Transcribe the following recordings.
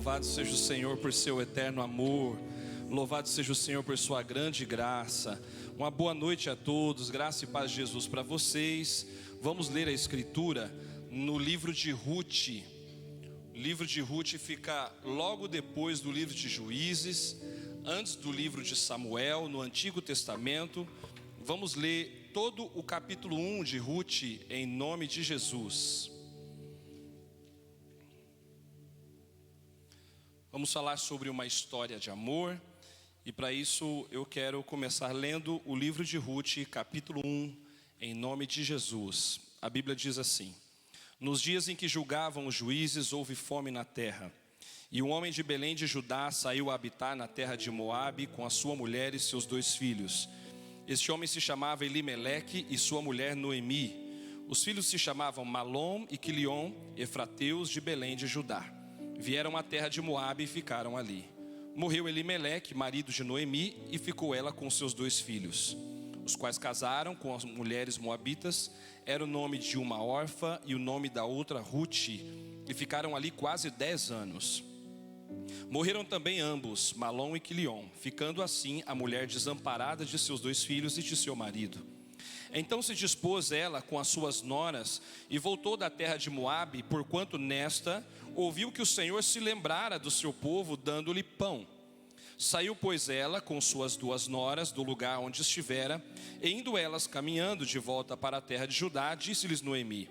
Louvado seja o Senhor por seu eterno amor. Louvado seja o Senhor por sua grande graça. Uma boa noite a todos, graça e paz de Jesus para vocês. Vamos ler a Escritura no livro de Ruth. O livro de Ruth fica logo depois do livro de Juízes, antes do livro de Samuel, no Antigo Testamento. Vamos ler todo o capítulo 1 de Ruth em nome de Jesus. Vamos falar sobre uma história de amor, e para isso eu quero começar lendo o livro de Ruth, capítulo 1, em nome de Jesus. A Bíblia diz assim: Nos dias em que julgavam os juízes, houve fome na terra, e um homem de Belém de Judá saiu a habitar na terra de Moabe com a sua mulher e seus 2 filhos. Este homem se chamava Elimeleque e sua mulher Noemi. Os filhos se chamavam Malom e Quilion, efrateus de Belém de Judá. Vieram à terra de Moabe e ficaram ali. Morreu Elimeleque, marido de Noemi, e ficou ela com seus 2 filhos, os quais casaram com as mulheres moabitas. Era o nome de uma órfã e o nome da outra Ruth, e ficaram ali quase 10 anos. Morreram também ambos, Malom e Quilion, ficando assim a mulher desamparada de seus 2 filhos e de seu marido. Então se dispôs ela com as suas noras e voltou da terra de Moabe, porquanto nesta ouviu que o Senhor se lembrara do seu povo, dando-lhe pão. Saiu, pois, ela com suas 2 noras do lugar onde estivera, e indo elas caminhando de volta para a terra de Judá, disse-lhes Noemi: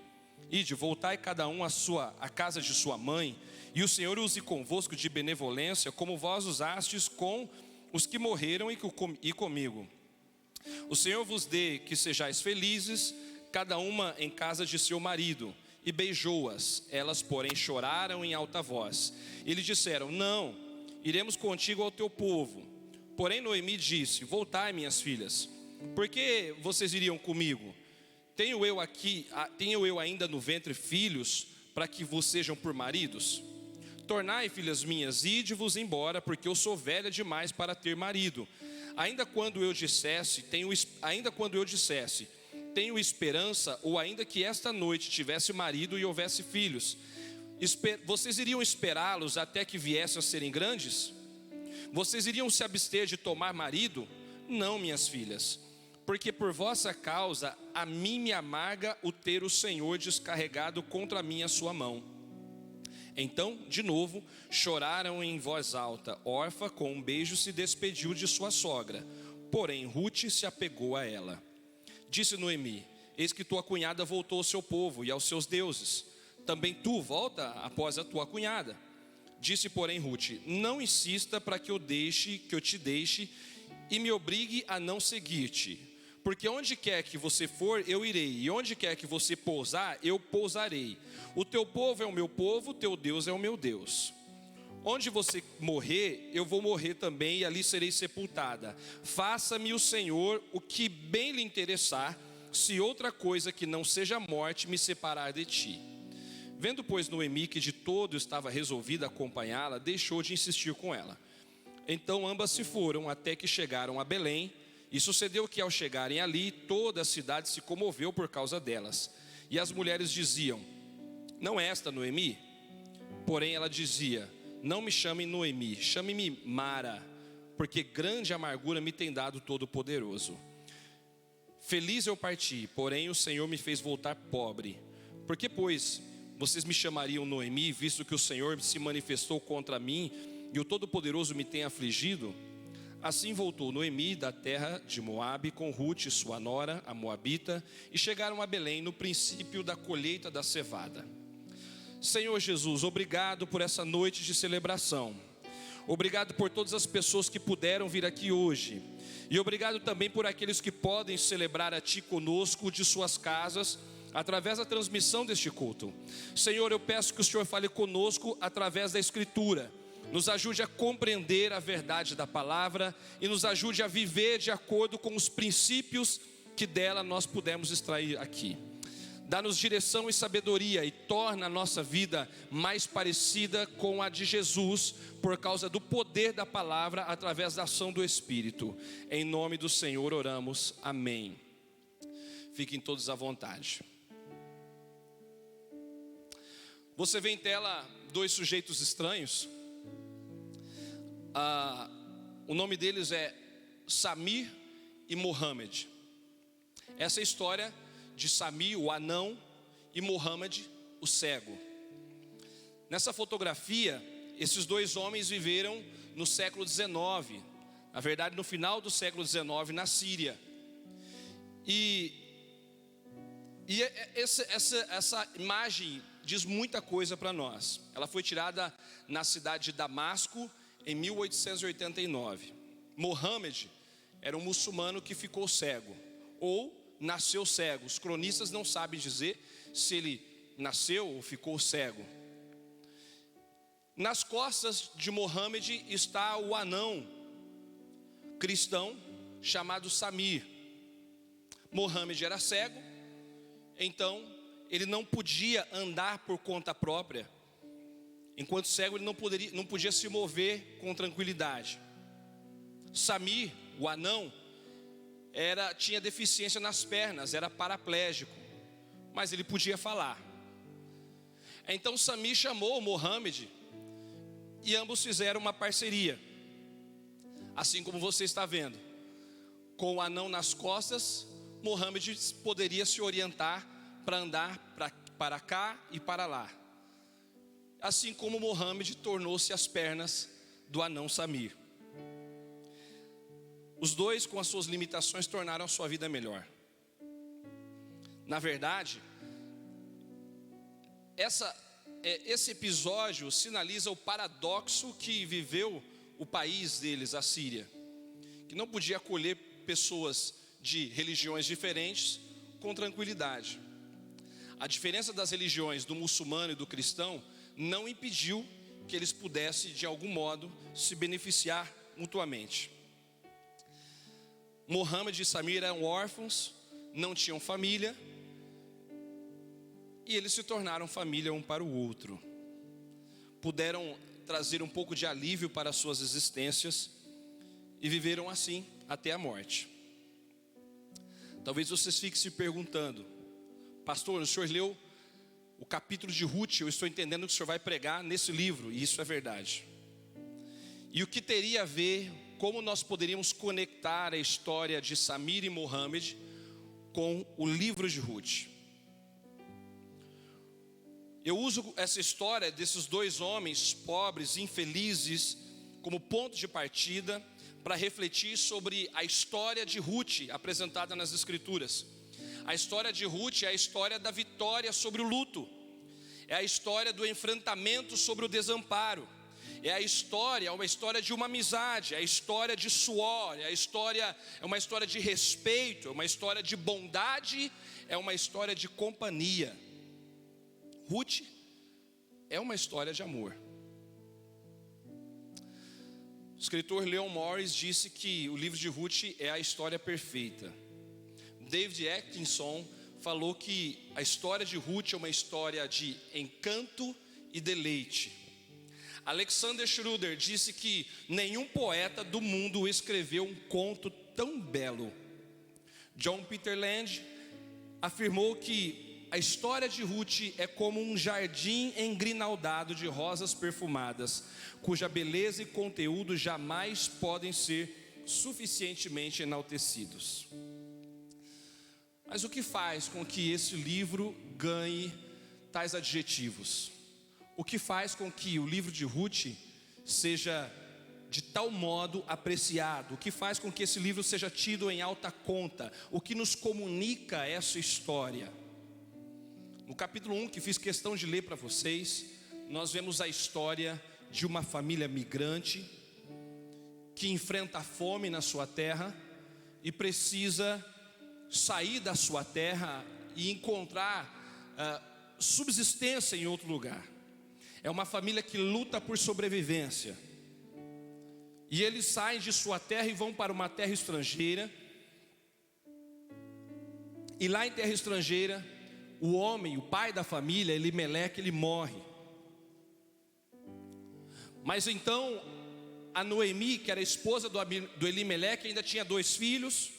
Ide, voltai cada um à casa de sua mãe, e o Senhor use convosco de benevolência, como vós usastes com os que morreram e comigo. O Senhor vos dê que sejais felizes, cada uma em casa de seu marido. E beijou-as. Elas, porém, choraram em alta voz, e lhe disseram: Não, iremos contigo ao teu povo. Porém Noemi disse: Voltai, minhas filhas, por que vocês iriam comigo? Tenho eu ainda no ventre filhos, para que vos sejam por maridos? Tornai, filhas minhas, ide-vos embora, porque eu sou velha demais para ter marido. Ainda quando eu dissesse, tenho esperança, ou ainda que esta noite tivesse marido e houvesse filhos, vocês iriam esperá-los até que viessem a serem grandes? Vocês iriam se abster de tomar marido? Não, minhas filhas, porque por vossa causa a mim me amarga o ter o Senhor descarregado contra mim a sua mão. Então, de novo, choraram em voz alta. Orfa, com um beijo, se despediu de sua sogra, porém Ruth se apegou a ela. Disse Noemi: Eis que tua cunhada voltou ao seu povo e aos seus deuses. Também tu volta após a tua cunhada. Disse, porém, Ruth: Não insista para que eu te deixe e me obrigue a não seguir-te. Porque onde quer que você for, eu irei, e onde quer que você pousar, eu pousarei. O teu povo é o meu povo, o teu Deus é o meu Deus. Onde você morrer, eu vou morrer também, e ali serei sepultada. Faça-me o Senhor o que bem lhe interessar, se outra coisa que não seja a morte me separar de ti. Vendo, pois, Noemi que de todo estava resolvida a acompanhá-la, deixou de insistir com ela. Então ambas se foram, até que chegaram a Belém. E sucedeu que ao chegarem ali, toda a cidade se comoveu por causa delas. E as mulheres diziam: Não é esta Noemi? Porém ela dizia: Não me chame Noemi, chame-me Mara, porque grande amargura me tem dado Todo-Poderoso. Feliz eu parti, porém o Senhor me fez voltar pobre. Por que, pois, vocês me chamariam Noemi, visto que o Senhor se manifestou contra mim e o Todo-Poderoso me tem afligido? Assim voltou Noemi da terra de Moabe com Ruth, sua nora, a moabita, e chegaram a Belém no princípio da colheita da cevada. Senhor Jesus, obrigado por essa noite de celebração. Obrigado por todas as pessoas que puderam vir aqui hoje. E obrigado também por aqueles que podem celebrar a Ti conosco de suas casas, através da transmissão deste culto. Senhor, eu peço que o Senhor fale conosco através da Escritura. Nos ajude a compreender a verdade da palavra e nos ajude a viver de acordo com os princípios que dela nós pudemos extrair aqui. Dá-nos direção e sabedoria e torna a nossa vida mais parecida com a de Jesus, por causa do poder da palavra através da ação do Espírito. Em nome do Senhor oramos, amém. Fiquem todos à vontade. Você vê em tela 2 sujeitos estranhos. O nome deles é Samir e Mohamed. Essa é a história de Samir, o anão, e Mohamed, o cego. Nessa fotografia, esses dois homens viveram no século XIX, na verdade no final do século XIX, na Síria. E essa imagem diz muita coisa para nós. Ela foi tirada na cidade de Damasco em 1889. Mohamed era um muçulmano que ficou cego, ou nasceu cego. Os cronistas não sabem dizer se ele nasceu ou ficou cego. Nas costas de Mohamed está o anão cristão chamado Samir. Mohamed era cego, então ele não podia andar por conta própria. Enquanto cego, ele não podia se mover com tranquilidade. Samir, o anão, tinha deficiência nas pernas, era paraplégico, mas ele podia falar. Então Samir chamou Mohamed e ambos fizeram uma parceria. Assim como você está vendo, com o anão nas costas, Mohamed poderia se orientar para andar para cá e para lá. Assim como Mohamed tornou-se as pernas do anão Samir. Os dois, com as suas limitações, tornaram a sua vida melhor. Na verdade, esse episódio sinaliza o paradoxo que viveu o país deles, a Síria, que não podia acolher pessoas de religiões diferentes com tranquilidade. A diferença das religiões do muçulmano e do cristão não impediu que eles pudessem, de algum modo, se beneficiar mutuamente. Mohamed e Samir eram órfãos, não tinham família, e eles se tornaram família um para o outro. Puderam trazer um pouco de alívio para as suas existências e viveram assim até a morte. Talvez vocês fiquem se perguntando: pastor, o senhor leu o capítulo de Ruth, eu estou entendendo que o senhor vai pregar nesse livro, e isso é verdade. E o que teria a ver, como nós poderíamos conectar a história de Samir e Mohamed com o livro de Ruth? Eu uso essa história desses dois homens pobres, infelizes, como ponto de partida para refletir sobre a história de Ruth apresentada nas Escrituras. A história de Ruth é a história da vitória sobre o luto, é a história do enfrentamento sobre o desamparo, é uma história de uma amizade, é a história de suor, é uma história de respeito, é uma história de bondade, é uma história de companhia. Ruth é uma história de amor. O escritor Leon Morris disse que o livro de Ruth é a história perfeita. David Atkinson falou que a história de Ruth é uma história de encanto e deleite. Alexander Schroeder disse que nenhum poeta do mundo escreveu um conto tão belo. John Peter Land afirmou que a história de Ruth é como um jardim engrinaldado de rosas perfumadas, cuja beleza e conteúdo jamais podem ser suficientemente enaltecidos. Mas o que faz com que esse livro ganhe tais adjetivos? O que faz com que o livro de Ruth seja de tal modo apreciado? O que faz com que esse livro seja tido em alta conta? O que nos comunica essa história? No capítulo 1, que fiz questão de ler para vocês, nós vemos a história de uma família migrante que enfrenta a fome na sua terra e precisa sair da sua terra e encontrar subsistência em outro lugar. É uma família que luta por sobrevivência. E eles saem de sua terra e vão para uma terra estrangeira. E lá em terra estrangeira, o homem, o pai da família, Elimeleque, ele morre. Mas então a Noemi, que era a esposa do Elimeleque, ainda tinha 2 filhos.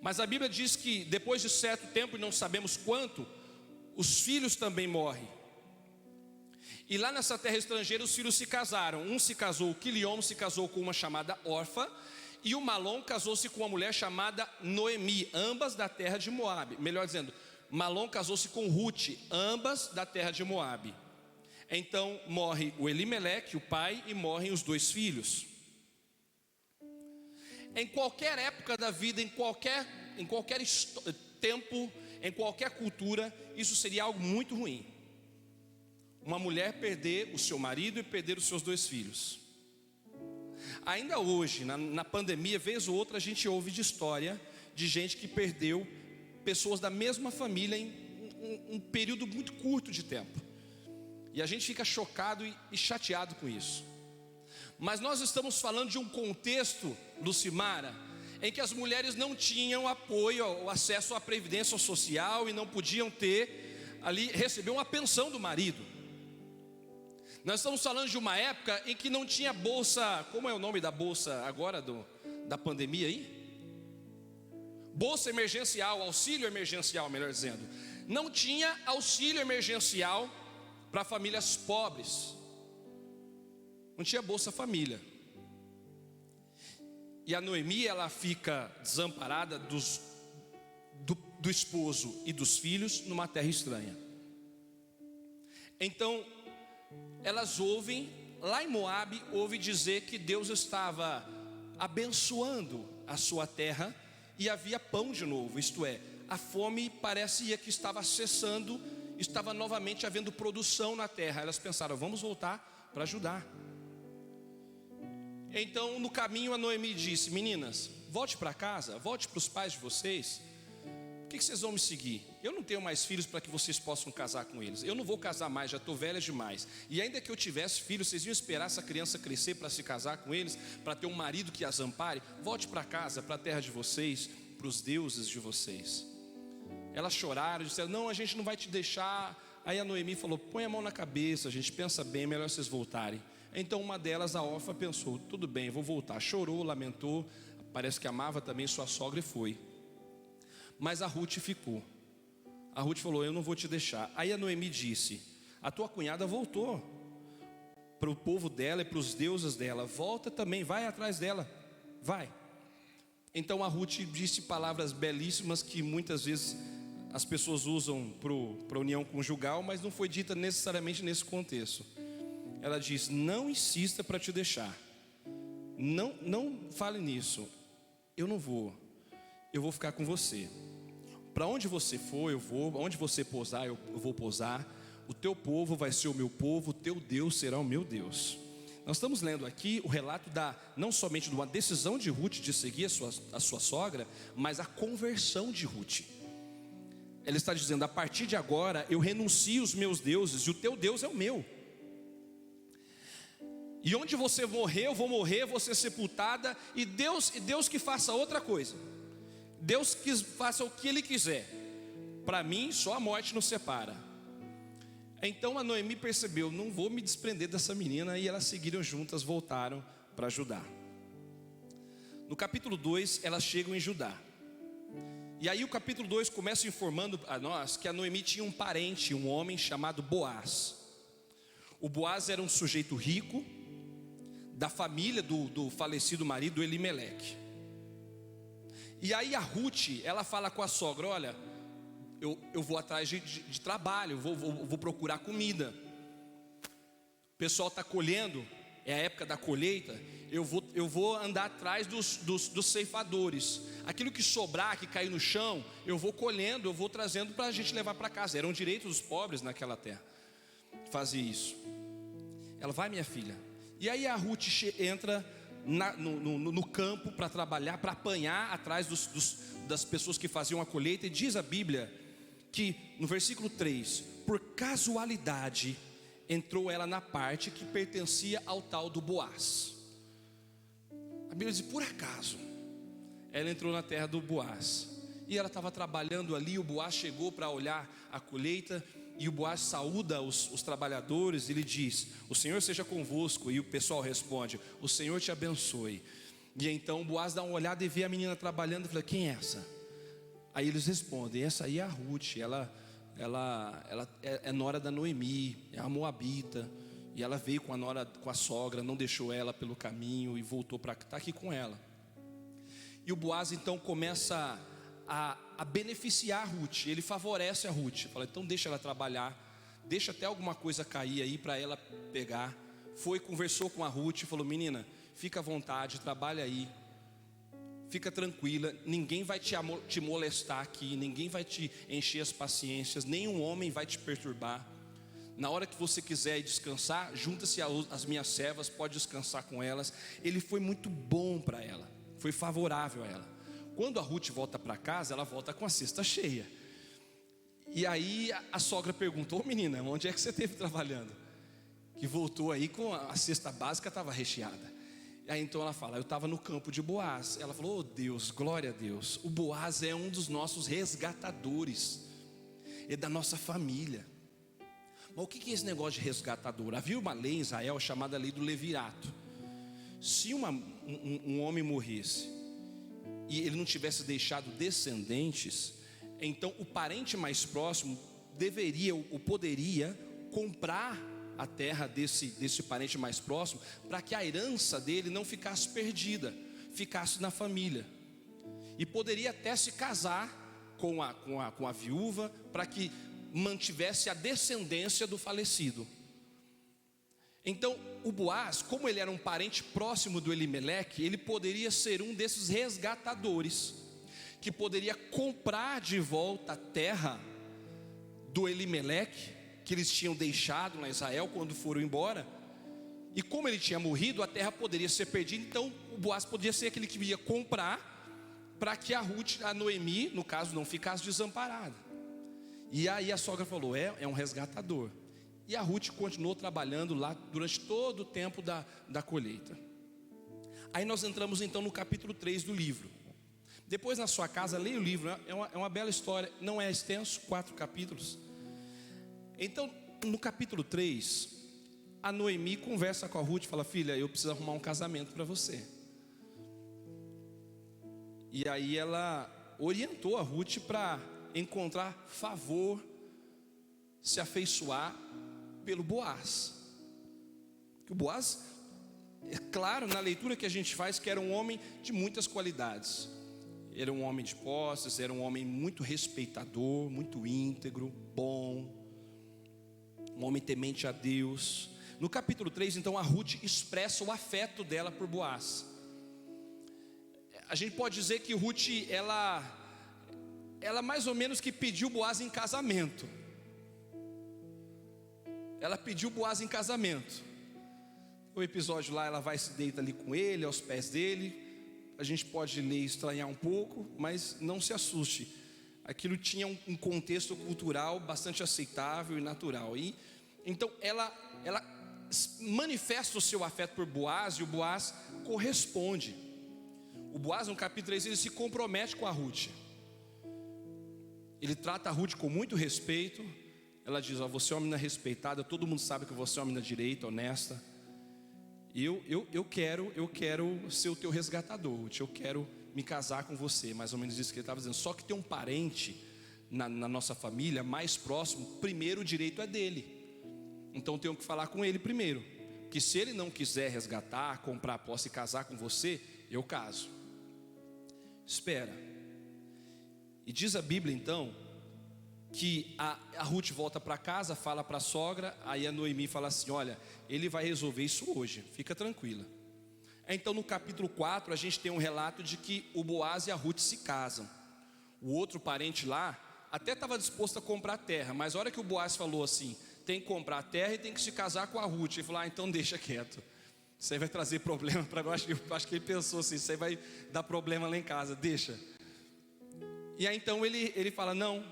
Mas a Bíblia diz que depois de certo tempo, e não sabemos quanto, os filhos também morrem. E lá nessa terra estrangeira os filhos se casaram. Um se casou, Quiliom se casou com uma chamada Orfa, e o Malom casou-se com uma mulher chamada Noemi, ambas da terra de Moabe. Melhor dizendo, Malom casou-se com Rute, ambas da terra de Moabe. Então morre o Elimeleque, o pai, e morrem os 2 filhos. Em qualquer época da vida, em qualquer tempo, em qualquer cultura, isso seria algo muito ruim. Uma mulher perder o seu marido e perder os seus 2 filhos. Ainda hoje, na pandemia, vez ou outra, a gente ouve de história de gente que perdeu pessoas da mesma família em um período muito curto de tempo. E a gente fica chocado e chateado com isso. Mas nós estamos falando de um contexto, Lucimara, em que as mulheres não tinham apoio, ou acesso à previdência social, e não podiam receber uma pensão do marido. Nós estamos falando de uma época em que não tinha bolsa, como é o nome da bolsa agora da pandemia aí? Bolsa emergencial, auxílio emergencial, melhor dizendo. Não tinha auxílio emergencial para famílias pobres. Não tinha Bolsa Família. E a Noemi, ela fica desamparada do esposo e dos filhos numa terra estranha. Então elas ouvem, lá em Moabe, ouve dizer que Deus estava abençoando a sua terra e havia pão de novo, isto é, a fome parecia que estava cessando, estava novamente havendo produção na terra. Elas pensaram, vamos voltar para ajudar. Então no caminho a Noemi disse, meninas, volte para casa, volte para os pais de vocês. Por que vocês vão me seguir? Eu não tenho mais filhos para que vocês possam casar com eles. Eu não vou casar mais, já estou velha demais. E ainda que eu tivesse filhos, vocês iam esperar essa criança crescer para se casar com eles, para ter um marido que as ampare? Volte para casa, para a terra de vocês, para os deuses de vocês. Elas choraram, disseram, não, a gente não vai te deixar. Aí a Noemi falou, põe a mão na cabeça, a gente pensa bem, melhor vocês voltarem. Então uma delas, a Orfa, pensou, tudo bem, vou voltar. Chorou, lamentou, parece que amava também sua sogra e foi. Mas a Ruth ficou. A Ruth falou, eu não vou te deixar. Aí a Noemi disse, a tua cunhada voltou para o povo dela e para os deuses dela. Volta também, vai atrás dela, vai. Então a Ruth disse palavras belíssimas que muitas vezes as pessoas usam para união conjugal, mas não foi dita necessariamente nesse contexto. Ela diz, não insista para te deixar. Não fale nisso. Eu não vou. Eu vou ficar com você. Para onde você for, eu vou. Onde você pousar, eu vou pousar. O teu povo vai ser o meu povo. O teu Deus será o meu Deus. Nós estamos lendo aqui o relato não somente de uma decisão de Ruth de seguir a sua sogra, mas a conversão de Ruth. Ela está dizendo, a partir de agora eu renuncio os meus deuses e o teu Deus é o meu. E onde você morrer, eu vou morrer, vou ser sepultada. E Deus que faça outra coisa. Deus que faça o que Ele quiser. Para mim, só a morte nos separa. Então a Noemi percebeu, não vou me desprender dessa menina. E elas seguiram juntas, voltaram para Judá. No capítulo 2, elas chegam em Judá. E aí o capítulo 2 começa informando a nós que a Noemi tinha um parente, um homem chamado Boaz. O Boaz era um sujeito rico, da família do falecido marido Elimeleque. E aí a Ruth, ela fala com a sogra, olha, eu vou atrás de trabalho, vou procurar comida. O pessoal está colhendo, é a época da colheita, eu vou andar atrás dos ceifadores. Aquilo que sobrar, que cair no chão, eu vou colhendo, eu vou trazendo para a gente levar para casa. Era um direito dos pobres naquela terra fazer isso. Ela vai, minha filha. E aí a Ruth entra no campo para trabalhar, para apanhar atrás das pessoas que faziam a colheita. E diz a Bíblia que no versículo 3, por casualidade entrou ela na parte que pertencia ao tal do Boaz. A Bíblia diz, por acaso ela entrou na terra do Boaz. E ela estava trabalhando ali, o Boaz chegou para olhar a colheita. E o Boaz saúda os trabalhadores, ele diz, o Senhor seja convosco. E o pessoal responde, o Senhor te abençoe. E então o Boaz dá uma olhada e vê a menina trabalhando e fala, quem é essa? Aí eles respondem, essa aí é a Ruth, ela é nora da Noemi, é a moabita. E ela veio com a nora, com a sogra, não deixou ela pelo caminho e voltou para estar aqui com ela. E o Boaz então começa a beneficiar a Ruth, ele favorece a Ruth, fala, então deixa ela trabalhar, deixa até alguma coisa cair aí para ela pegar. Foi, conversou com a Ruth e falou, menina, fica à vontade, trabalha aí, fica tranquila, ninguém vai te molestar aqui, ninguém vai te encher as paciências, nenhum homem vai te perturbar. Na hora que você quiser ir descansar, junta-se às minhas servas, pode descansar com elas. Ele foi muito bom para ela, foi favorável a ela. Quando a Ruth volta para casa, ela volta com a cesta cheia. E aí a sogra perguntou, ô menina, onde é que você esteve trabalhando? Que voltou aí com a cesta básica, estava recheada. Aí então ela fala, eu estava no campo de Boaz. Ela falou, oh Deus, glória a Deus. O Boaz é um dos nossos resgatadores, é da nossa família. Mas o que é esse negócio de resgatador? Havia uma lei em Israel chamada lei do levirato. Se um homem morresse e ele não tivesse deixado descendentes, então o parente mais próximo deveria ou poderia comprar a terra desse parente mais próximo, para que a herança dele não ficasse perdida, ficasse na família. E poderia até se casar com a viúva, para que mantivesse a descendência do falecido. Então o Boaz, como ele era um parente próximo do Elimeleque, ele poderia ser um desses resgatadores, que poderia comprar de volta a terra do Elimeleque, que eles tinham deixado na Israel quando foram embora. E como ele tinha morrido, a terra poderia ser perdida. Então o Boaz podia ser aquele que ia comprar, para que a Ruth, a Noemi, no caso, não ficasse desamparada. E aí a sogra falou, é um resgatador. E a Ruth continuou trabalhando lá durante todo o tempo da colheita. Aí nós entramos então no capítulo 3 do livro. Depois na sua casa, leia o livro, é uma bela história, não é extenso, 4 capítulos. Então no capítulo 3, a Noemi conversa com a Ruth e fala, filha, eu preciso arrumar um casamento para você. E aí ela orientou a Ruth para encontrar favor, se afeiçoar pelo Boaz. O Boaz, é claro, na leitura que a gente faz, que era um homem de muitas qualidades. Era um homem de posses, era um homem muito respeitador, muito íntegro, bom, um homem temente a Deus. No capítulo 3, então, a Ruth expressa o afeto dela por Boaz. A gente pode dizer que Ruth, ela mais ou menos que pediu Boaz em casamento. Ela pediu Boaz em casamento. O episódio lá, ela vai se deita ali com ele, aos pés dele. A gente pode ler e estranhar um pouco, mas não se assuste. Aquilo tinha um contexto cultural bastante aceitável e natural. E então ela manifesta o seu afeto por Boaz, e o Boaz corresponde. O Boaz, no capítulo 3, ele se compromete com a Ruth. Ele trata a Ruth com muito respeito. Ela diz, você é uma menina respeitada, todo mundo sabe que você é uma menina direita, honesta. Eu quero ser o teu resgatador, Ruth, eu quero me casar com você. Mais ou menos isso que ele estava dizendo. Só que tem um parente na nossa família mais próximo, primeiro o direito é dele. Então eu tenho que falar com ele primeiro. Que se ele não quiser resgatar, comprar a posse e casar com você, eu caso. Espera. E diz a Bíblia então que a Ruth volta para casa, fala para a sogra. Aí a Noemi fala assim, olha, ele vai resolver isso hoje, fica tranquila. Então no capítulo 4 a gente tem um relato de que o Boaz e a Ruth se casam. O outro parente lá até estava disposto a comprar terra, mas a hora que o Boaz falou assim, tem que comprar terra e tem que se casar com a Ruth, ele falou, então deixa quieto, isso aí vai trazer problema para mim. Eu acho que ele pensou assim, isso aí vai dar problema lá em casa, deixa. E aí então ele fala, não.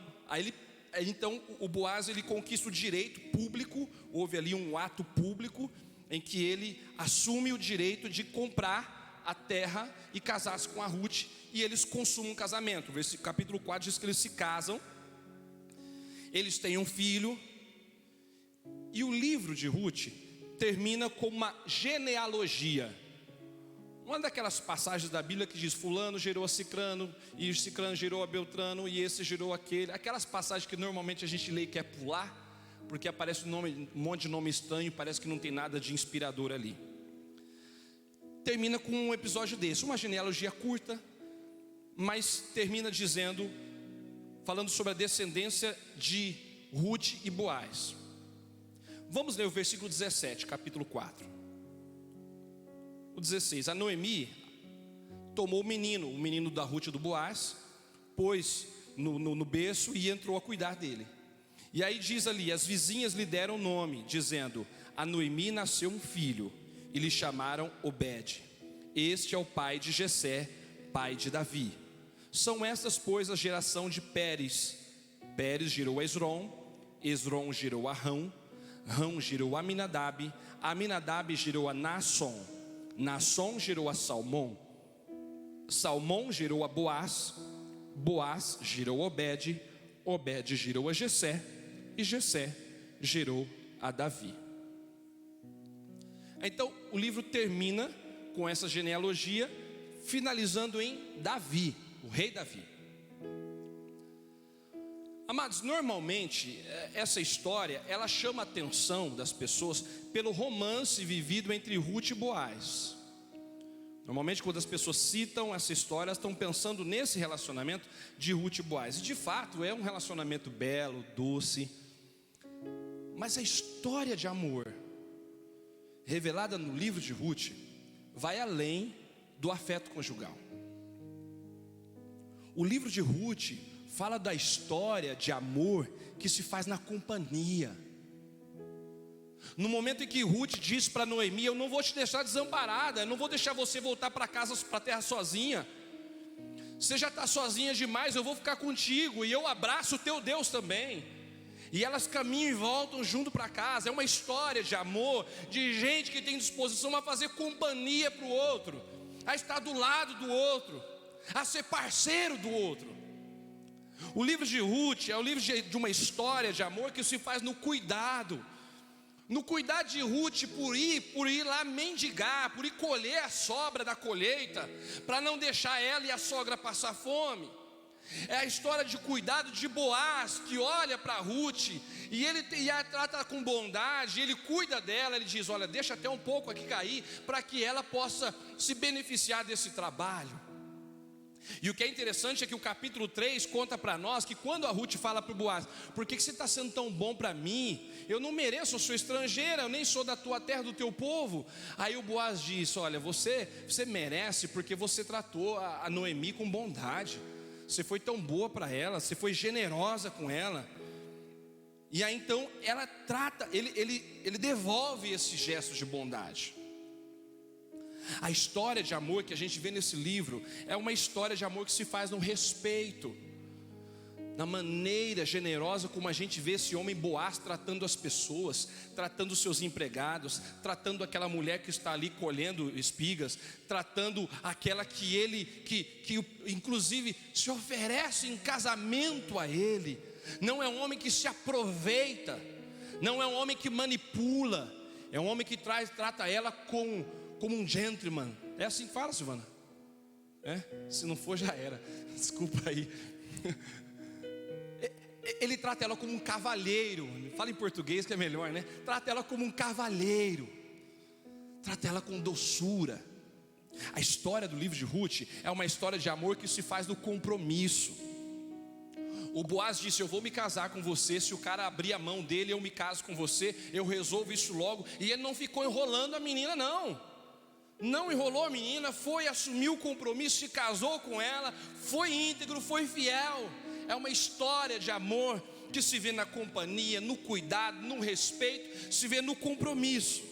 Então o Boaz, ele conquista o direito público. Houve ali um ato público em que ele assume o direito de comprar a terra e casar-se com a Ruth, e eles consumam um casamento. O capítulo 4 diz que eles se casam, eles têm um filho. E o livro de Ruth termina com uma genealogia. Uma daquelas passagens da Bíblia que diz, fulano gerou a Cicrano, e o Cicrano gerou a Beltrano, e esse gerou aquele. Aquelas passagens que normalmente a gente lê e quer pular, porque aparece um monte de nome estranho, parece que não tem nada de inspirador ali. Termina com um episódio desse, uma genealogia curta, mas termina falando sobre a descendência de Ruth e Boaz. Vamos ler o versículo 17, capítulo 4. O 16, a Noemi tomou o menino da Ruth e do Boaz, pôs no berço e entrou a cuidar dele. E aí diz ali, as vizinhas lhe deram nome, dizendo, a Noemi nasceu um filho, e lhe chamaram Obed. Este é o pai de Jessé, pai de Davi. São estas, pois, a geração de Pérez. Pérez gerou a Esrom, Esrom gerou a Rão, Rão gerou a Aminadab, Aminadab gerou a Naasson, Naasson gerou a Salmão, Salmão gerou a Boaz, Boaz gerou a Obed, Obed gerou a Jessé, e Jessé gerou a Davi. Então o livro termina com essa genealogia, finalizando em Davi, o rei Davi. Amados, normalmente essa história, ela chama a atenção das pessoas pelo romance vivido entre Ruth e Boaz. Normalmente quando as pessoas citam essa história, elas estão pensando nesse relacionamento de Ruth e Boaz. E de fato é um relacionamento belo, doce. Mas a história de amor revelada no livro de Ruth vai além do afeto conjugal. O livro de Ruth fala da história de amor que se faz na companhia. No momento em que Ruth diz para Noemi, eu não vou te deixar desamparada, eu não vou deixar você voltar para casa, para a terra sozinha. Você já está sozinha demais, eu vou ficar contigo, e eu abraço o teu Deus também. E elas caminham e voltam junto para casa. É uma história de amor, de gente que tem disposição a fazer companhia para o outro, a estar do lado do outro, a ser parceiro do outro. O livro de Ruth é o livro de uma história de amor que se faz no cuidado. No cuidado de Ruth por ir lá mendigar, por ir colher a sobra da colheita, para não deixar ela e a sogra passar fome. É a história de cuidado de Boaz, que olha para Ruth e a trata com bondade, ele cuida dela, ele diz, olha, deixa até um pouco aqui cair, para que ela possa se beneficiar desse trabalho. E o que é interessante é que o capítulo 3 conta para nós que quando a Ruth fala para o Boaz, por que você está sendo tão bom para mim? Eu não mereço, eu sou estrangeira, eu nem sou da tua terra, do teu povo. Aí o Boaz diz, olha, você merece porque você tratou a Noemi com bondade. Você foi tão boa para ela, você foi generosa com ela. E aí então ela trata, ele devolve esses gestos de bondade. A história de amor que a gente vê nesse livro é uma história de amor que se faz no respeito, na maneira generosa como a gente vê esse homem Boaz tratando as pessoas, tratando os seus empregados, tratando aquela mulher que está ali colhendo espigas, tratando aquela que inclusive se oferece em casamento a ele. Não é um homem que se aproveita, não é um homem que manipula, é um homem que trata ela como um gentleman. É assim que fala, Silvana? Se não for, já era. Desculpa aí. Ele trata ela como um cavalheiro. Fala em português que é melhor, né? Trata ela como um cavalheiro. Trata ela com doçura. A história do livro de Ruth é uma história de amor que se faz no compromisso. O Boaz disse, eu vou me casar com você. Se o cara abrir a mão dele, eu me caso com você, eu resolvo isso logo. E ele não ficou enrolando a menina, não enrolou a menina, foi, assumiu o compromisso, se casou com ela, foi íntegro, foi fiel. É uma história de amor que se vê na companhia, no cuidado, no respeito, se vê no compromisso.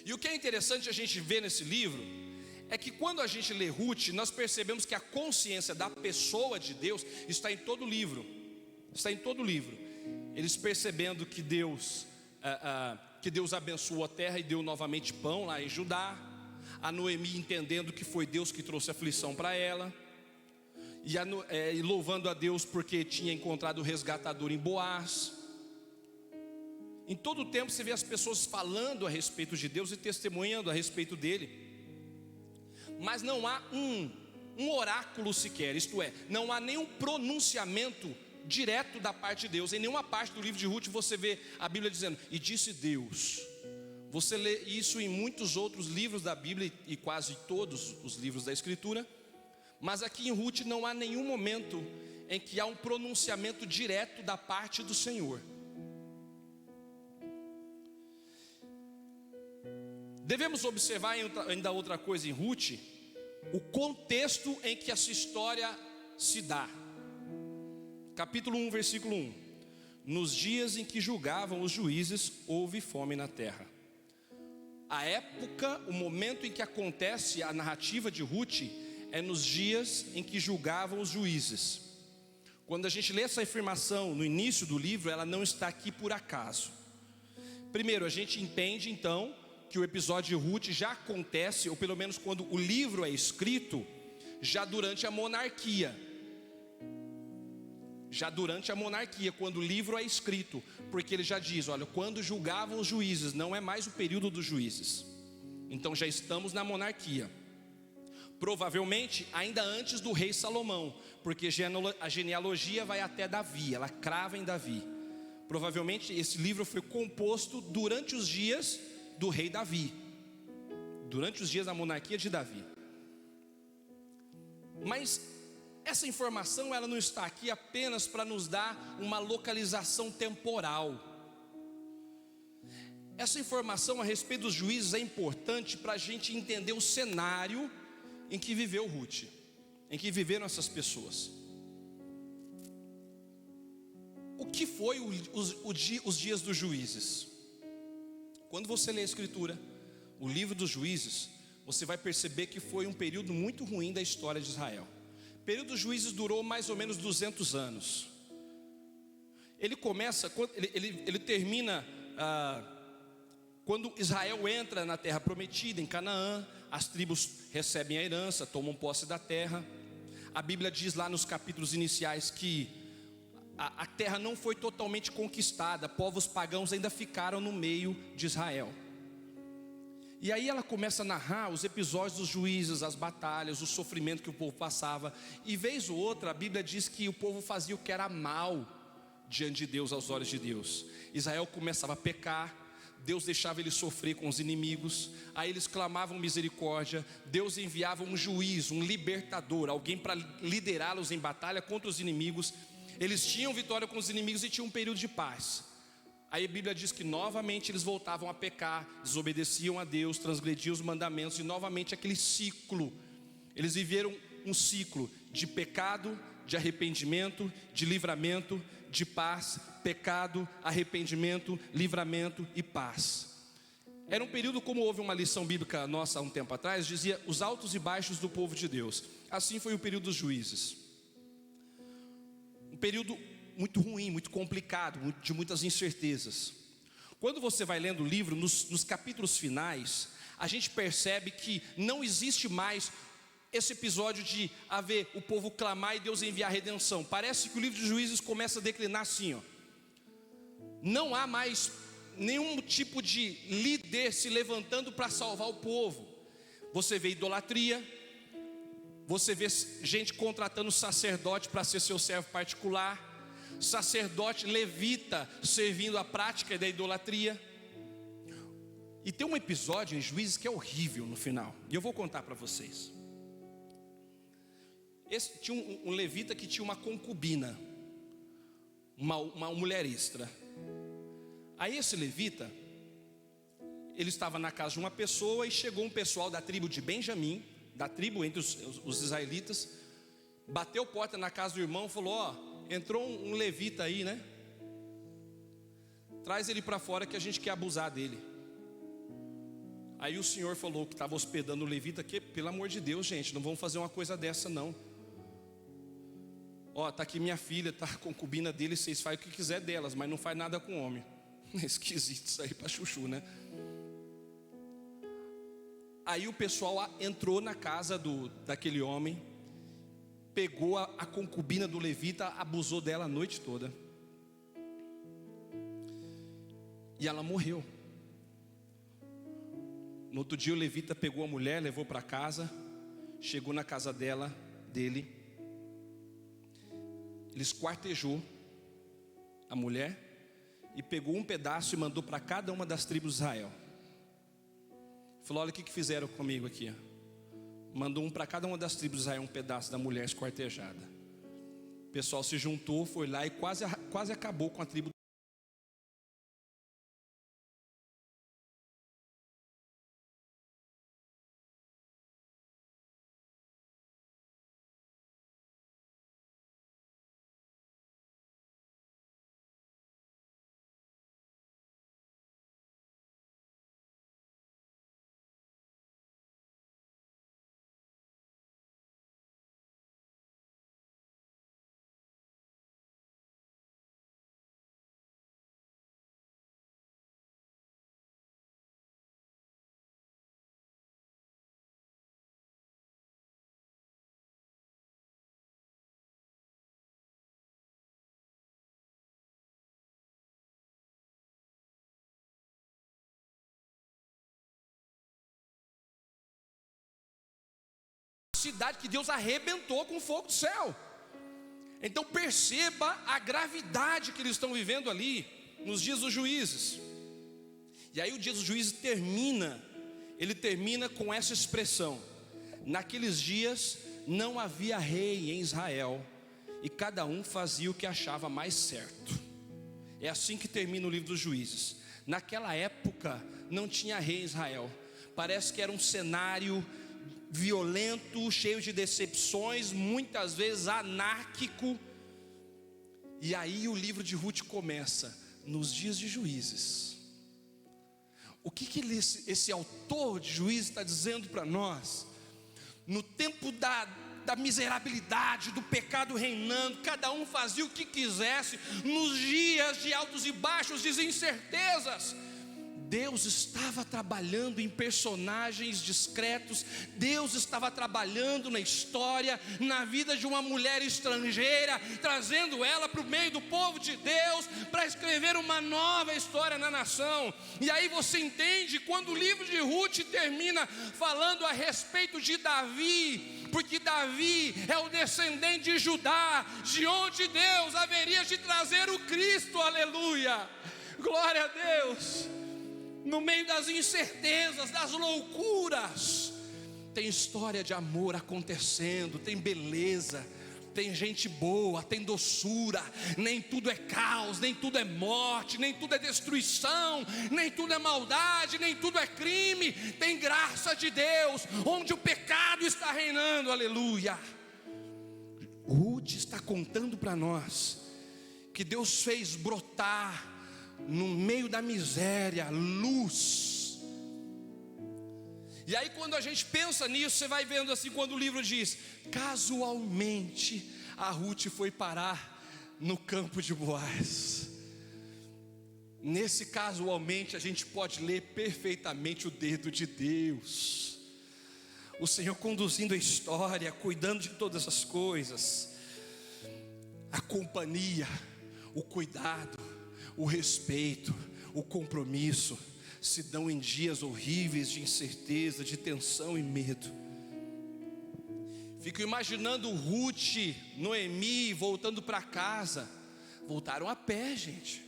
E o que é interessante a gente ver nesse livro é que quando a gente lê Ruth, nós percebemos que a consciência da pessoa de Deus está em todo o livro. Está em todo o livro. Eles percebendo que Deus abençoou a terra e deu novamente pão lá em Judá. A Noemi entendendo que foi Deus que trouxe aflição para ela. E louvando a Deus porque tinha encontrado o resgatador em Boaz. Em todo o tempo você vê as pessoas falando a respeito de Deus e testemunhando a respeito dele. Mas não há um oráculo sequer, isto é, não há nenhum pronunciamento direto da parte de Deus. Em nenhuma parte do livro de Ruth você vê a Bíblia dizendo, e disse Deus. Você lê isso em muitos outros livros da Bíblia e quase todos os livros da Escritura. Mas aqui em Ruth não há nenhum momento em que há um pronunciamento direto da parte do Senhor. Devemos observar ainda outra coisa em Ruth, o contexto em que essa história se dá. Capítulo 1, versículo 1. Nos dias em que julgavam os juízes, houve fome na terra. A época, o momento em que acontece a narrativa de Ruth é nos dias em que julgavam os juízes. Quando a gente lê essa afirmação no início do livro, ela não está aqui por acaso. Primeiro, a gente entende então que o episódio de Ruth já acontece, ou pelo menos quando o livro é escrito, já durante a monarquia. Já durante a monarquia, quando o livro é escrito, porque ele já diz, olha, quando julgavam os juízes, não é mais o período dos juízes. Então já estamos na monarquia. Provavelmente ainda antes do rei Salomão, porque a genealogia vai até Davi, ela crava em Davi. Provavelmente esse livro foi composto durante os dias do rei Davi, durante os dias da monarquia de Davi. Mas essa informação ela não está aqui apenas para nos dar uma localização temporal. Essa informação a respeito dos juízes é importante para a gente entender o cenário em que viveu Ruth, em que viveram essas pessoas. O que foi os dias dos juízes? Quando você lê a Escritura, o livro dos juízes, você vai perceber que foi um período muito ruim da história de Israel. O período dos juízes durou mais ou menos 200 anos. Ele começa, ele termina quando Israel entra na terra prometida, em Canaã. As tribos recebem a herança, tomam posse da terra. A Bíblia diz lá nos capítulos iniciais que a terra não foi totalmente conquistada, povos pagãos ainda ficaram no meio de Israel. E aí ela começa a narrar os episódios dos juízes, as batalhas, o sofrimento que o povo passava. E vez ou outra a Bíblia diz que o povo fazia o que era mal diante de Deus, aos olhos de Deus. Israel começava a pecar, Deus deixava eles sofrer com os inimigos. Aí eles clamavam misericórdia, Deus enviava um juiz, um libertador, alguém para liderá-los em batalha contra os inimigos. Eles tinham vitória com os inimigos e tinham um período de paz. Aí a Bíblia diz que novamente eles voltavam a pecar, desobedeciam a Deus, transgrediam os mandamentos. E novamente aquele ciclo. Eles viveram um ciclo de pecado, de arrependimento, de livramento, de paz. Pecado, arrependimento, livramento e paz. Era um período, como houve uma lição bíblica nossa há um tempo atrás, dizia os altos e baixos do povo de Deus. Assim foi o período dos juízes. Um período muito ruim, muito complicado, de muitas incertezas. Quando você vai lendo o livro, nos capítulos finais, a gente percebe que não existe mais esse episódio de haver o povo clamar e Deus enviar a redenção. Parece que o livro de Juízes começa a declinar assim, ó. Não há mais nenhum tipo de líder se levantando para salvar o povo. Você vê idolatria, você vê gente contratando sacerdote para ser seu servo particular, sacerdote levita servindo a prática da idolatria. E tem um episódio em Juízes que é horrível no final, e eu vou contar para vocês. Tinha um levita que tinha uma concubina, uma mulher extra. Aí esse levita, ele estava na casa de uma pessoa e chegou um pessoal da tribo de Benjamim, da tribo entre os israelitas, bateu porta na casa do irmão e falou: ó, entrou um levita aí, né? Traz ele para fora que a gente quer abusar dele. Aí o senhor falou que estava hospedando o levita, que pelo amor de Deus, gente, não vamos fazer uma coisa dessa não. Ó, tá aqui minha filha, tá a concubina dele, vocês fazem o que quiser delas, mas não faz nada com o homem. É esquisito isso aí para chuchu, né? Aí o pessoal entrou na casa daquele homem, pegou a concubina do levita, abusou dela a noite toda. E ela morreu. No outro dia o levita pegou a mulher, levou para casa, chegou na casa dele, ele esquartejou a mulher, e pegou um pedaço e mandou para cada uma das tribos de Israel. Falou: olha o que fizeram comigo aqui, mandou um para cada uma das tribos de Israel, um pedaço da mulher esquartejada. O pessoal se juntou, foi lá e quase acabou com a tribo. Cidade que Deus arrebentou com o fogo do céu. Então perceba a gravidade que eles estão vivendo ali nos dias dos juízes. E aí o dia dos juízes termina com essa expressão: naqueles dias não havia rei em Israel, e cada um fazia o que achava mais certo. É assim que termina o livro dos juízes. Naquela época não tinha rei em Israel. Parece que era um cenário violento, cheio de decepções, muitas vezes anárquico. E aí o livro de Ruth começa nos dias de juízes. O que esse autor de Juízes está dizendo para nós? No tempo da miserabilidade, do pecado reinando, cada um fazia o que quisesse, nos dias de altos e baixos, de incertezas, Deus estava trabalhando em personagens discretos. Deus estava trabalhando na história, na vida de uma mulher estrangeira, trazendo ela para o meio do povo de Deus, para escrever uma nova história na nação. E aí você entende quando o livro de Ruth termina falando a respeito de Davi, porque Davi é o descendente de Judá, de onde Deus haveria de trazer o Cristo. Aleluia, glória a Deus. No meio das incertezas, das loucuras, tem história de amor acontecendo, tem beleza, tem gente boa, tem doçura. Nem tudo é caos, nem tudo é morte, nem tudo é destruição, nem tudo é maldade, nem tudo é crime. Tem graça de Deus, onde o pecado está reinando. Aleluia. Ruth está contando para nós que Deus fez brotar no meio da miséria luz. E aí quando a gente pensa nisso, você vai vendo assim, quando o livro diz: casualmente a Ruth foi parar no campo de Boaz. Nesse casualmente a gente pode ler perfeitamente o dedo de Deus, o Senhor conduzindo a história, cuidando de todas as coisas, a companhia, o cuidado, o respeito, o compromisso se dão em dias horríveis de incerteza, de tensão e medo. Fico imaginando Ruth, Noemi voltando para casa. Voltaram a pé, gente.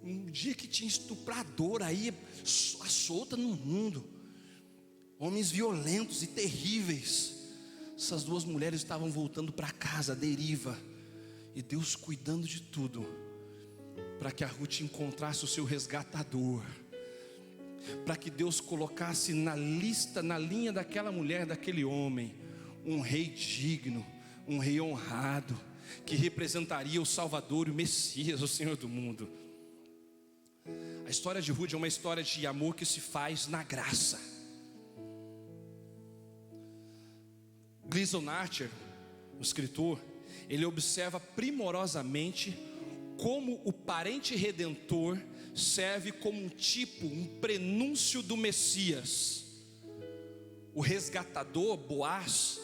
Um dia que tinha estuprador aí solta no mundo, homens violentos e terríveis. Essas duas mulheres estavam voltando para casa, à deriva. E Deus cuidando de tudo, para que a Ruth encontrasse o seu resgatador, para que Deus colocasse na lista, na linha daquela mulher, daquele homem, um rei digno, um rei honrado, que representaria o Salvador e o Messias, o Senhor do mundo. A história de Ruth é uma história de amor que se faz na graça. Gleason Archer, o escritor, ele observa primorosamente como o parente redentor serve como um tipo, um prenúncio do Messias. O resgatador, Boaz,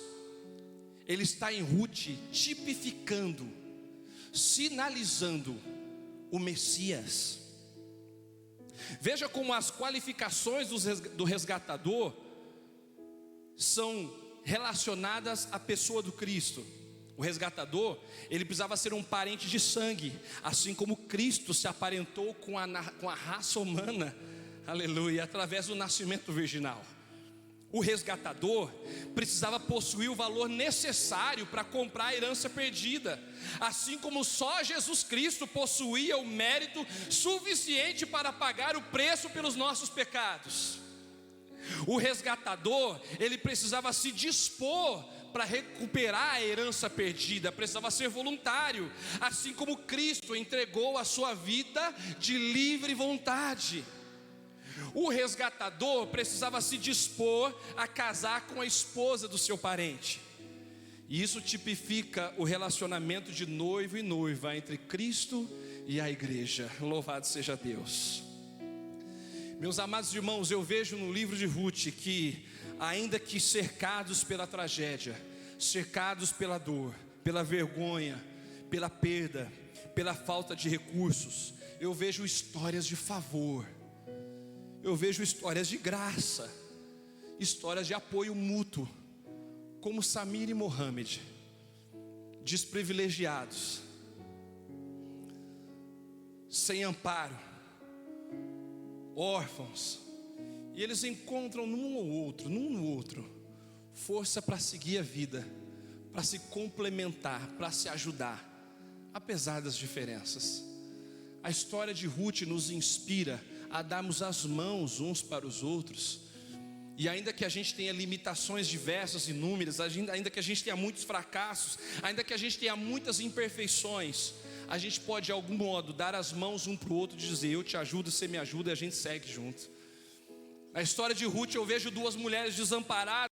ele está em Ruth tipificando, sinalizando o Messias. Veja como as qualificações do resgatador são relacionadas à pessoa do Cristo. O resgatador, ele precisava ser um parente de sangue, assim como Cristo se aparentou com a raça humana, aleluia, através do nascimento virginal. O resgatador precisava possuir o valor necessário para comprar a herança perdida, assim como só Jesus Cristo possuía o mérito suficiente para pagar o preço pelos nossos pecados. O resgatador, ele precisava se dispor para recuperar a herança perdida, precisava ser voluntário, assim como Cristo entregou a sua vida de livre vontade. O resgatador precisava se dispor a casar com a esposa do seu parente. E isso tipifica o relacionamento de noivo e noiva entre Cristo e a igreja. Louvado seja Deus. Meus amados irmãos, eu vejo no livro de Ruth que, ainda que cercados pela tragédia, cercados pela dor, pela vergonha, pela perda, pela falta de recursos, eu vejo histórias de favor, eu vejo histórias de graça, histórias de apoio mútuo, como Samir e Mohamed, desprivilegiados, sem amparo, órfãos, e eles encontram num no outro, força para seguir a vida, para se complementar, para se ajudar, apesar das diferenças. A história de Ruth nos inspira a darmos as mãos uns para os outros, e ainda que a gente tenha limitações diversas e inúmeras, ainda que a gente tenha muitos fracassos, ainda que a gente tenha muitas imperfeições, a gente pode de algum modo dar as mãos um para o outro e dizer: eu te ajudo, você me ajuda, e a gente segue junto. Na história de Ruth eu vejo duas mulheres desamparadas,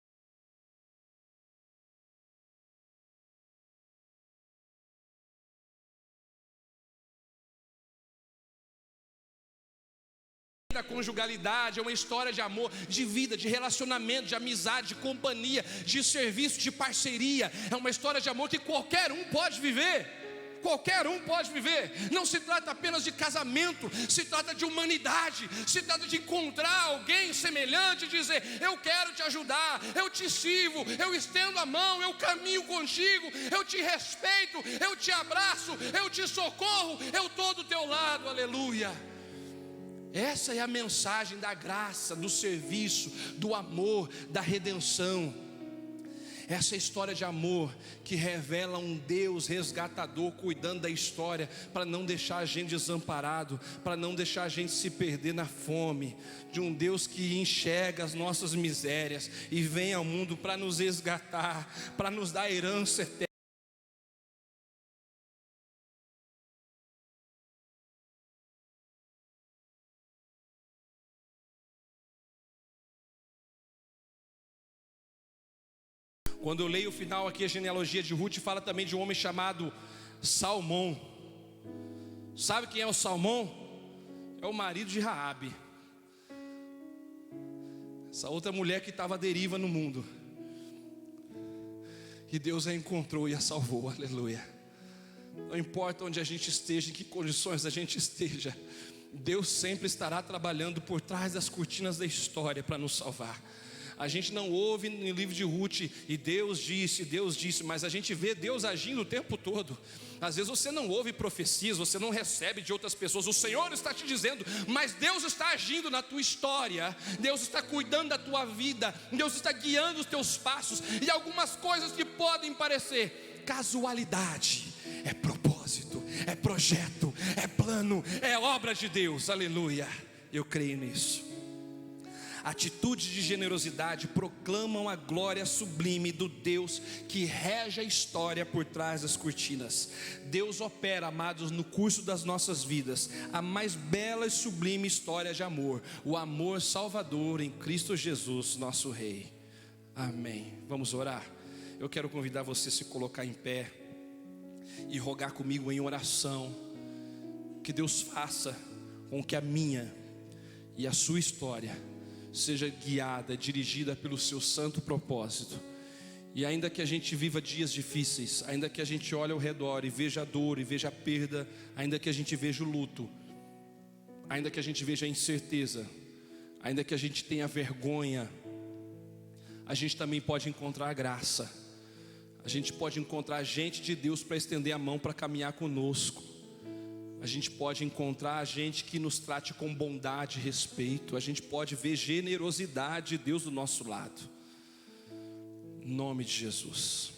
da conjugalidade, é uma história de amor, de vida, de relacionamento, de amizade, de companhia, de serviço, de parceria. É uma história de amor que qualquer um pode viver. Qualquer um pode viver. Não se trata apenas de casamento, se trata de humanidade, se trata de encontrar alguém semelhante e dizer: eu quero te ajudar, eu te sirvo, eu estendo a mão, eu caminho contigo, eu te respeito, eu te abraço, eu te socorro, eu estou do teu lado, aleluia. Essa é a mensagem da graça, do serviço, do amor, da redenção. Essa é a história de amor que revela um Deus resgatador cuidando da história, para não deixar a gente desamparado, para não deixar a gente se perder na fome, de um Deus que enxerga as nossas misérias e vem ao mundo para nos resgatar, para nos dar herança eterna. Quando eu leio o final aqui, a genealogia de Ruth fala também de um homem chamado Salmão. Sabe quem é o Salmão? É o marido de Raabe, essa outra mulher que estava à deriva no mundo, e Deus a encontrou e a salvou, aleluia. Não importa onde a gente esteja, em que condições a gente esteja, Deus sempre estará trabalhando por trás das cortinas da história para nos salvar. A gente não ouve no livro de Ruth e Deus disse, mas a gente vê Deus agindo o tempo todo. Às vezes você não ouve profecias, você não recebe de outras pessoas, o Senhor está te dizendo, mas Deus está agindo na tua história, Deus está cuidando da tua vida, Deus está guiando os teus passos, e algumas coisas que podem parecer casualidade, é propósito, é projeto, é plano, é obra de Deus, aleluia. Eu creio nisso. Atitudes de generosidade proclamam a glória sublime do Deus que rege a história por trás das cortinas. Deus opera, amados, no curso das nossas vidas, a mais bela e sublime história de amor, o amor salvador em Cristo Jesus, nosso Rei. Amém. Vamos orar? Eu quero convidar você a se colocar em pé e rogar comigo em oração, que Deus faça com que a minha e a sua história seja guiada, dirigida pelo seu santo propósito. E ainda que a gente viva dias difíceis, ainda que a gente olhe ao redor e veja a dor e veja a perda, ainda que a gente veja o luto, ainda que a gente veja a incerteza, ainda que a gente tenha vergonha, a gente também pode encontrar a graça. A gente pode encontrar gente de Deus para estender a mão para caminhar conosco. A gente pode encontrar gente que nos trate com bondade e respeito. A gente pode ver generosidade de Deus do nosso lado. Em nome de Jesus.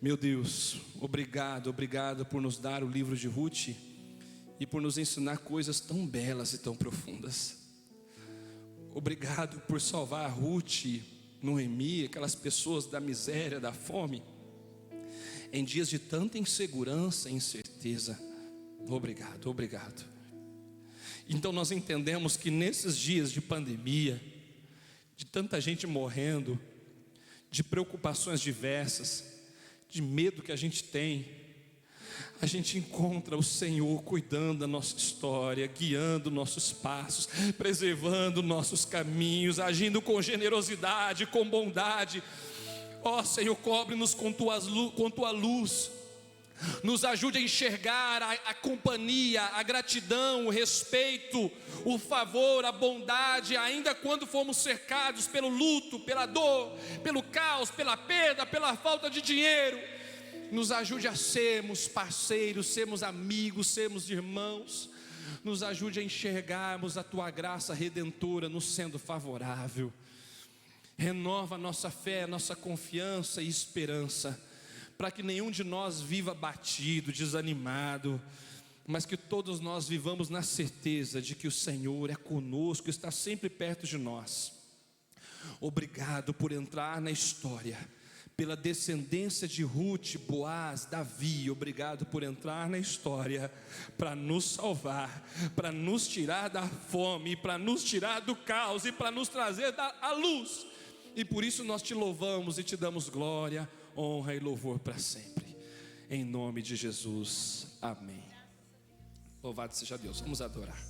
Meu Deus, obrigado por nos dar o livro de Ruth e por nos ensinar coisas tão belas e tão profundas. Obrigado por salvar a Ruth, Noemi, aquelas pessoas da miséria, da fome, em dias de tanta insegurança e incerteza. Obrigado. Então nós entendemos que nesses dias de pandemia, de tanta gente morrendo, de preocupações diversas, de medo que a gente tem, a gente encontra o Senhor cuidando da nossa história, guiando nossos passos, preservando nossos caminhos, agindo com generosidade, com bondade. Ó Senhor, cobre-nos com tua luz, nos ajude a enxergar a companhia, a gratidão, o respeito, o favor, a bondade, ainda quando fomos cercados pelo luto, pela dor, pelo caos, pela perda, pela falta de dinheiro. Nos ajude a sermos parceiros, sermos amigos, sermos irmãos. Nos ajude a enxergarmos a tua graça redentora nos sendo favorável. Renova a nossa fé, a nossa confiança e esperança, para que nenhum de nós viva abatido, desanimado, mas que todos nós vivamos na certeza de que o Senhor é conosco, está sempre perto de nós. Obrigado por entrar na história, pela descendência de Ruth, Boaz, Davi. Obrigado por entrar na história, para nos salvar, para nos tirar da fome, para nos tirar do caos e para nos trazer a luz. E por isso nós te louvamos e te damos glória, honra e louvor para sempre. Em nome de Jesus, amém. Louvado seja Deus, vamos adorar.